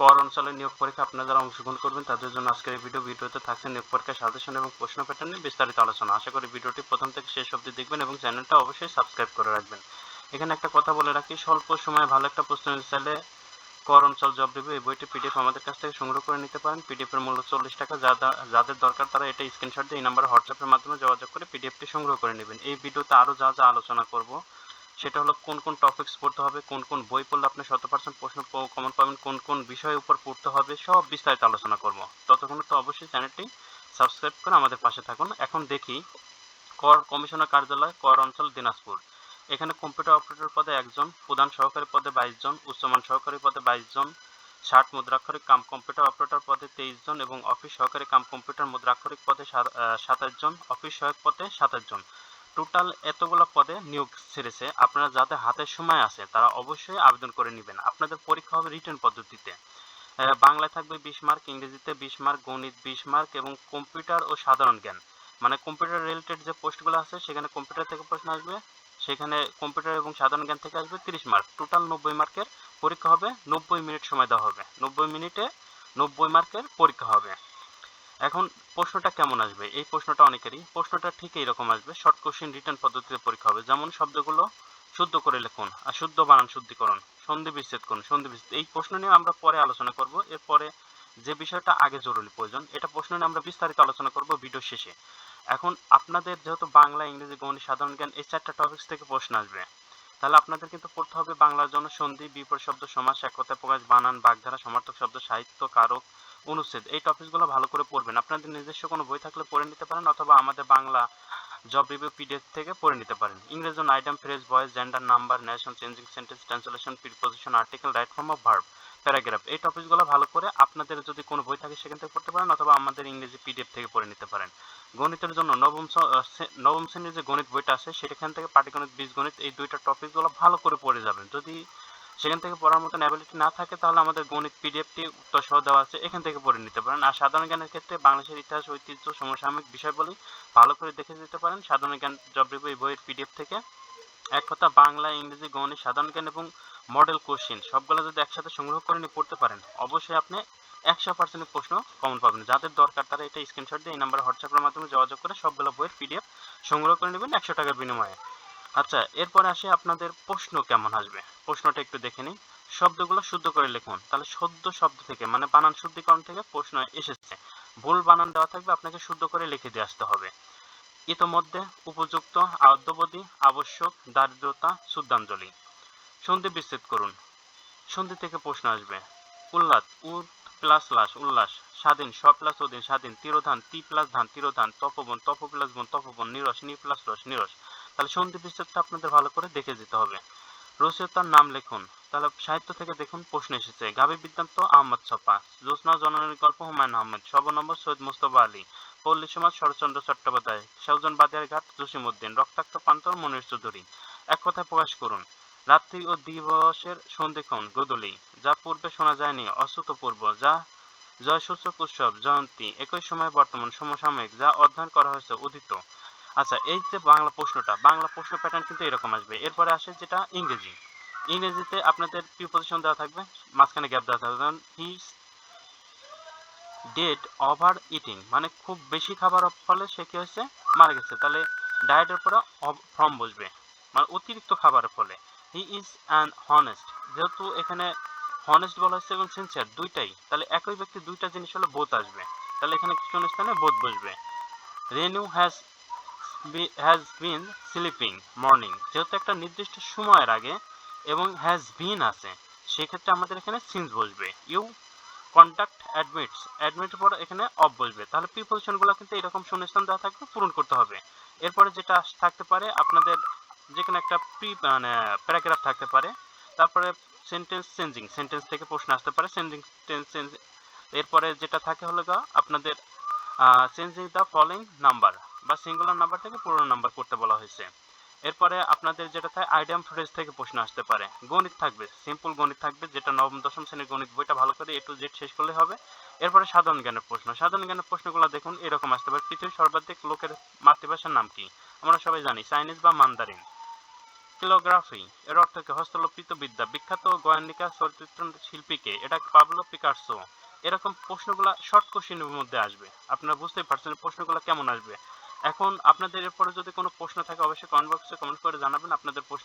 কর অঞ্চলের নিয়োগ পরীক্ষা আপনারা যারা অংশগ্রহণ করবেন তাদের জন্য আজকের এই ভিডিওতে থাকছে নিয়োগ পরীক্ষার সাজেশন এবং প্রশ্ন প্যাটার্ন নিয়ে বিস্তারিত আলোচনা। আশা করি ভিডিওটি প্রথম থেকে শেষ অবধি দেখবেন এবং চ্যানেলটা অবশ্যই সাবস্ক্রাইব করে রাখবেন। এখানে একটা কথা বলে রাখি, স্বল্প সময়ে ভালো একটা প্রশ্ন চাইলে কর অঞ্চল জব রিভিউ এই বইটি পিডিএফ আমাদের কাছ থেকে সংগ্রহ করে নিতে পারেন। পিডিএফ এর মূল্য 40 টাকা। যাদের দরকার তারা এটা স্ক্রিনশট দিয়ে এই নাম্বারে হোয়াটসঅ্যাপের মাধ্যমে যোগাযোগ করে পিডিএফটি সংগ্রহ করে নেবেন। এই ভিডিওতে আরও যা যা আলোচনা করব সেটা হলো কোন কোন টপিকস পড়তে হবে, কোন কোন বই পড়লে আপনি 100% প্রশ্ন কমন পাবেন, কোন কোন বিষয়ের উপর পড়তে হবে, সব বিস্তারিত আলোচনা করব। ততক্ষণ তো অবশ্যই চ্যানেলটি সাবস্ক্রাইব করে আমাদের পাশে থাকুন। এখন দেখি কর কমিশনার কার্যালয় কর অঞ্চল দিনাজপুর। এখানে কম্পিউটার অপারেটর পদে 1 জন, প্রধান সহকারী পদে 22 জন, উচ্চমান সহকারী পদে 22 জন, 60 মুদ্রাক্ষরিক কাম কম্পিউটার অপারেটর পদে 23 জন এবং অফিস সহকারী কাম কম্পিউটার মুদ্রাক্ষরিক পদে 27 জন, অফিস সহায়ক পদে 27 জন। টোটাল এতগুলো পদে নিয়োগ ছেড়েছে। আপনারা যাদের হাতে সময় আছে তারা অবশ্যই আবেদন করে নেবেন। আপনাদের পরীক্ষা হবে রিটেন পদ্ধতিতে। বাংলায় থাকবে 20 মার্ক, ইংরেজিতে 20 মার্ক, গণিত 20 মার্ক এবং কম্পিউটার ও সাধারণ জ্ঞান মানে কম্পিউটার রিলেটেড যে পোস্টগুলো আছে সেখানে কম্পিউটার থেকে প্রশ্ন আসবে, সেখানে কম্পিউটার এবং সাধারণ জ্ঞান থেকে আসবে 30 মার্ক। টোটাল 90 মার্কের পরীক্ষা হবে। 90 মিনিট সময় দেওয়া হবে। 90 মিনিটে 90 মার্কের পরীক্ষা হবে। এখন প্রশ্নটা কেমন আসবে, এই প্রশ্নটা অনেকেরই প্রশ্নটা ঠিক এইরকম আসবে। শর্ট কোশ্চেন রিটার্ন পদ্ধতিতে পরীক্ষা হবে। যেমন শব্দগুলো শুদ্ধ করে লিখুন আর শুদ্ধ বানান শুদ্ধিকরণ, সন্ধি বিচ্ছেদ করুন, সন্ধি বিচ্ছেদ। এই প্রশ্ন নিয়ে আমরা পরে আলোচনা করব। এরপরে যে বিষয়টা আগে জরুরি প্রয়োজন এটা প্রশ্ন নিয়ে আমরা বিস্তারিত আলোচনা করব ভিডিও শেষে। এখন আপনাদের যেহেতু বাংলা, ইংরেজি, গণিত, সাধারণ জ্ঞান এই 4টা টপিকস থেকে প্রশ্ন আসবে, তাহলে আপনাদের কিন্তু পড়তে হবে বাংলার জন্য সন্ধি, বিপরীত শব্দ, সমাস, এক কথায় প্রকাশ, বানান, বাগধারা, সমার্থক শব্দ, সাহিত্য, কারক, অনুচ্ছেদ। এই টপিকসগুলো ভালো করে পড়বেন। আপনাদের নিজস্ব কোনো বই থাকলে পড়ে নিতে পারেন অথবা আমাদের বাংলা জব রিভিউ পিডিএফ থেকে পড়ে নিতে পারেন। ইংরেজি জন্য item, phrase, voice, gender, number, nation, changing sentence, translation, preposition, article, right form of verb, paragraph. এই টপিকসগুলো ভালো করে আপনাদের যদি কোনো বই থাকে সেখান থেকে পড়তে পারেন অথবা আমাদের ইংরেজি পিডিএফ থেকে পড়ে নিতে পারেন। গণিতের জন্য নবম শ্রেণীর যে গণিত বইটা আছে সেখান থেকে পাটিগণিত, বীজগণিত এই দুইটা টপিকগুলো ভালো করে পড়ে যাবেন। যদি সেখান থেকে পড়ার মতন অ্যাবিলিটি না থাকে তাহলে আমাদের গণিত পিডিএফটি উত্তর সহ দেওয়া আছে, এখান থেকে পড়ে নিতে পারেন। আর সাধারণ জ্ঞানের ক্ষেত্রে বাংলাদেশের ইতিহাস, ঐতিহ্য, সমসাময়িক বিষয়বলি ভালো করে দেখে যেতে পারেন সাধারণ জ্ঞান জব রিভিউ এই বইয়ের পিডিএফ থেকে। এক কথা বাংলা, ইংরেজি, গণিত, সাধারণ জ্ঞান এবং মডেল কোশ্চেন সবগুলো যদি একসাথে সংগ্রহ করে নিয়ে পড়তে পারেন অবশ্যই আপনি 100% প্রশ্ন কমন পাবেন। যাদের দরকার তারা এটা স্ক্রিনশট দিয়ে এই নাম্বারে হোয়াটসঅ্যাপের মাধ্যমে যোগাযোগ করে সবগুলো বইয়ের পিডিএফ সংগ্রহ করে নেবেন 100 টাকার বিনিময়ে। আচ্ছা, এরপরে আসে আপনাদের প্রশ্ন কেমন আসবে। প্রশ্নটা একটু দেখে নিই। শব্দগুলো শুদ্ধ করে লিখুন। তাহলে শুদ্ধ শব্দ থেকে মানে বানান শুদ্ধিকরণ থেকে প্রশ্ন এসেছে। ভুল বানান দেওয়া থাকবে, আপনাকে শুদ্ধ করে লিখে দিয়ে আসতে হবে। ইতোমধ্যে, উপযুক্ত, আদ্যবধি, আবশ্যক, দারিদ্রতা, শুদ্ধাঞ্জলি। সন্ধি বিচ্ছেদ করুন। সন্ধি থেকে প্রশ্ন আসবে। উল্লাদ, উদ প্লাস লাস, উল্লাস। স্বাধীন, স প্লাস অধীন, স্বাধীন। তিরোধান, তি প্লাস ধান, তিরোধান। তপবন, তপ প্লাস বন, তপবন। নিরস, নি প্লাস রস, নিরস। তাহলে সন্ধি বিচ্ছেদটা আপনাদের ভালো করে দেখে যেতে হবে। রচয়িতার নাম লিখুন। তাহলে সাহিত্য থেকে দেখুন প্রশ্ন এসেছে। গাভী বৃত্তান্ত আহমদ ছপা, জ্যোৎস্না জননীর গল্প হুমায়ুন আহমেদ, সর্বনম্বর সৈয়দ মুস্তফা আলী, পল্লী সমাজ শরৎচন্দ্র চট্টোপাধ্যায়, সৌজন বাদিয়ার ঘাট জসিমউদ্দিন, রক্তাক্ত প্রান্তর মনির চৌধুরী। এক কথায় প্রকাশ করুন। রাত্রি ও দিবসের সন্ধিক্ষণ গোধূলি, যা পূর্বে শোনা যায়নি অশ্রুতপূর্ব, যা জয়সূচক উৎসব জয়ন্তী, একই সময় বর্তমান সমসাময়িক, যা অধ্যয়ন করা হয়েছে উদিত। আচ্ছা, এই যে বাংলা প্রশ্নটা, বাংলা প্রশ্ন প্যাটার্ন কিন্তু এরকম আসবে। এরপরে আসে যেটা ইংরেজি। ইংরেজিতে আপনাদের প্রিপোজিশন দেওয়া থাকবে, মাঝখানে গ্যাপ দেওয়া থাকবে। যেমন হি ডেড ওভার ইটিং মানে খুব বেশি খাবারের ফলে সে কি হয়েছে, মারা গেছে। তাহলে ডায়েটের পরে ফ্রম বসবে মানে অতিরিক্ত খাবারের ফলে। হি ইজ অ্যান হনেস্ট, যেহেতু এখানে হনেস্ট বলা হচ্ছে এবং সিনসিয়ার দুইটাই, তাহলে একই ব্যক্তি দুইটা জিনিস হলে বোথ আসবে। তাহলে এখানে কোন স্থানে বোথ বসবে। রেনু হ্যাজ বিন স্লিপিং মর্নিং, যেহেতু একটা নির্দিষ্ট সময়ের আগে এবং হ্যাজ বিন আছে সেক্ষেত্রে আমাদের এখানে সিন্স বসবে। ইউ কন্ট্যাক্ট অ্যাডমিটস, অ্যাডমিটের পর এখানে অফ বসবে। তাহলে প্রিপোজিশনগুলো কিন্তু এরকম শূন্যস্থান দেওয়া থাকবে, পূরণ করতে হবে। এরপরে যেটা থাকতে পারে আপনাদের যেখানে একটা প্যারাগ্রাফ থাকতে পারে, তারপরে সেন্টেন্স চেঞ্জিং, সেন্টেন্স থেকে প্রশ্ন আসতে পারে চেঞ্জিং। এরপরে যেটা থাকে হলো আপনাদের চেঞ্জিং দ্য ফলোইং নাম্বার বা সিঙ্গুলার নাম্বার থেকে পুরো নাম্বার করতে বলা হয়েছে। এরপরে আপনাদের যেটা থাকে আইডিয়াম ফ্রেজ থেকে প্রশ্ন আসতে পারে। গণিত থাকবে, সিম্পল গণিত থাকবে, যেটা নবম দশম শ্রেণীর গণিত বইটা ভালো করে A to Z শেষ করলে হবে। এরপরে সাধারণ জ্ঞানের প্রশ্ন, সাধারণ জ্ঞানের প্রশ্নগুলো দেখুন এরকম আসতে পারে। পৃথিবীর সর্বাধিক লোকের মাতৃভাষার নাম কি? আমরা সবাই জানি চাইনিজ বা মান্দারিন। ড্যাক্টিলোগ্রাফি এর অর্থ কি? হস্তলিখিত বিদ্যা। বিখ্যাত গোয়ার্নিকা চলচ্চিত্র শিল্পীকে? এটা পাবলো পিকাসো। এরকম প্রশ্নগুলা শর্ট কোশ্চেনের মধ্যে আসবে। আপনারা বুঝতেই পারছেন প্রশ্নগুলো কেমন আসবে। এখন আপনাদের এরপরে যদি কোনো প্রশ্ন থাকে অবশ্যই কমেন্ট বক্সে কমেন্ট করে জানাবেন আপনাদের প্রশ্ন